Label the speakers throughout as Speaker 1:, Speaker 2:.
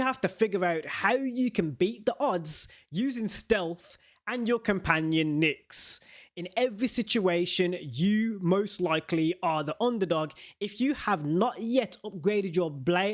Speaker 1: You have to figure out how you can beat the odds using stealth and your companion Nix. In every situation, you most likely are the underdog if you have not yet upgraded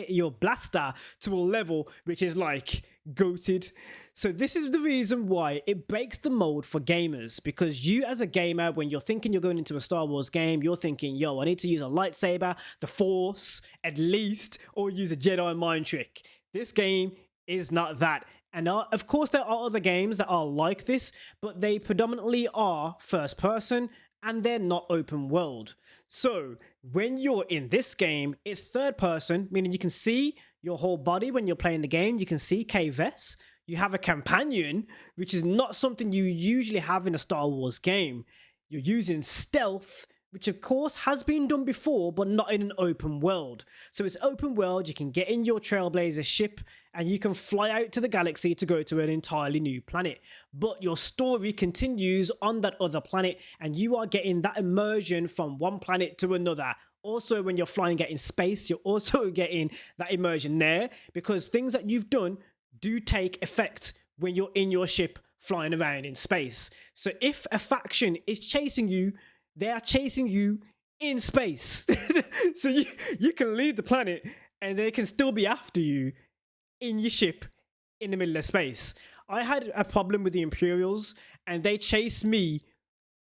Speaker 1: your blaster to a level which is like goated. So this is the reason why it breaks the mold for gamers, because you as a gamer, when you're thinking you're going into a Star Wars game, you're thinking, yo, I need to use a lightsaber, the Force at least, or use a Jedi mind trick. This game is not that. And of course, there are other games that are like this, but they predominantly are first person and they're not open world. So when you're in this game, it's third person, meaning you can see your whole body when you're playing the game. You can see K-Vess. You have a companion, which is not something you usually have in a Star Wars game. You're using stealth, which of course has been done before, but not in an open world. So it's open world, you can get in your Trailblazer ship and you can fly out to the galaxy to go to an entirely new planet. But your story continues on that other planet and you are getting that immersion from one planet to another. Also, when you're flying out in space, you're also getting that immersion there, because things that you've done do take effect when you're in your ship flying around in space. So if a faction is chasing you, they are chasing you in space. So you can leave the planet and they can still be after you in your ship in the middle of space. I had a problem with the Imperials and they chased me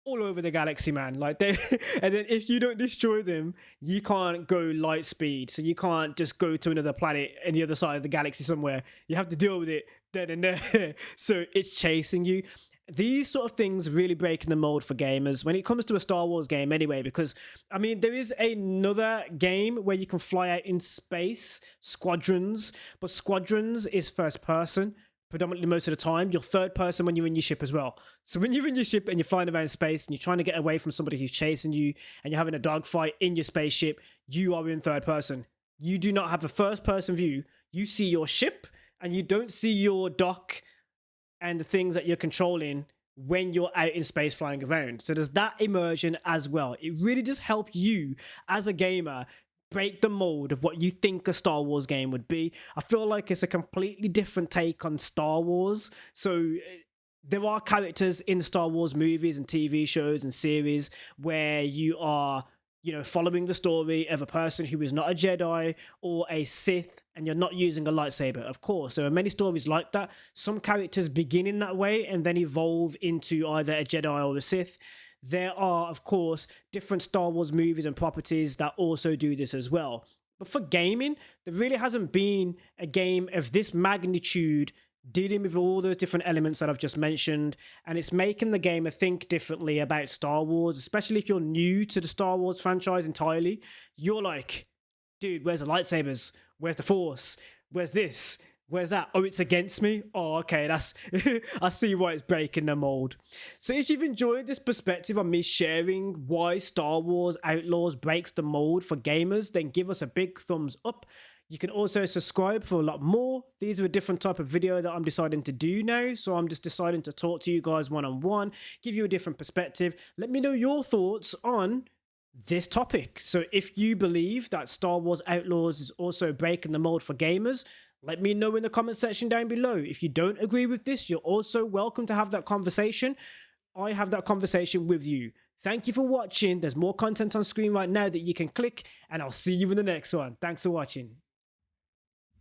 Speaker 1: all over the galaxy, man. Like they, and then if you don't destroy them, you can't go light speed. So you can't just go to another planet on the other side of the galaxy somewhere. You have to deal with it then and there. So it's chasing you. These sort of things really breaking the mold for gamers when it comes to a Star Wars game anyway, because I mean there is another game where you can fly out in space, Squadrons, but Squadrons is first person predominantly most of the time. You're third person when you're in your ship as well. So when you're in your ship and you're flying around space and you're trying to get away from somebody who's chasing you and you're having a dogfight in your spaceship, you are in third person. You do not have a first person view. You see your ship and you don't see your dock and the things that you're controlling when you're out in space flying around. So there's that immersion as well. It really does help you as a gamer break the mold of what you think a Star Wars game would be. I feel like it's a completely different take on Star Wars. So there are characters in Star Wars movies and TV shows and series where you are, you know, following the story of a person who is not a Jedi or a Sith and you're not using a lightsaber. Of course, there are many stories like that. Some characters begin in that way and then evolve into either a Jedi or a Sith. There are, of course, different Star Wars movies and properties that also do this as well. But for gaming, there really hasn't been a game of this magnitude dealing with all those different elements that I've just mentioned, and it's making the gamer think differently about Star Wars, especially if you're new to the Star Wars franchise entirely. You're like, dude, where's the lightsabers? Where's the Force? Where's this? Where's that? Oh, it's against me? Oh, okay, that's I see why it's breaking the mold. So if you've enjoyed this perspective on me sharing why Star Wars Outlaws breaks the mold for gamers, then give us a big thumbs up. You can also subscribe for a lot more. These are a different type of video that I'm deciding to do now. So I'm just deciding to talk to you guys one-on-one, give you a different perspective. Let me know your thoughts on this topic. So if you believe that Star Wars Outlaws is also breaking the mold for gamers, let me know in the comment section down below. If you don't agree with this, you're also welcome to have that conversation. I have that conversation with you. Thank you for watching. There's more content on screen right now that you can click, and I'll see you in the next one. Thanks for watching.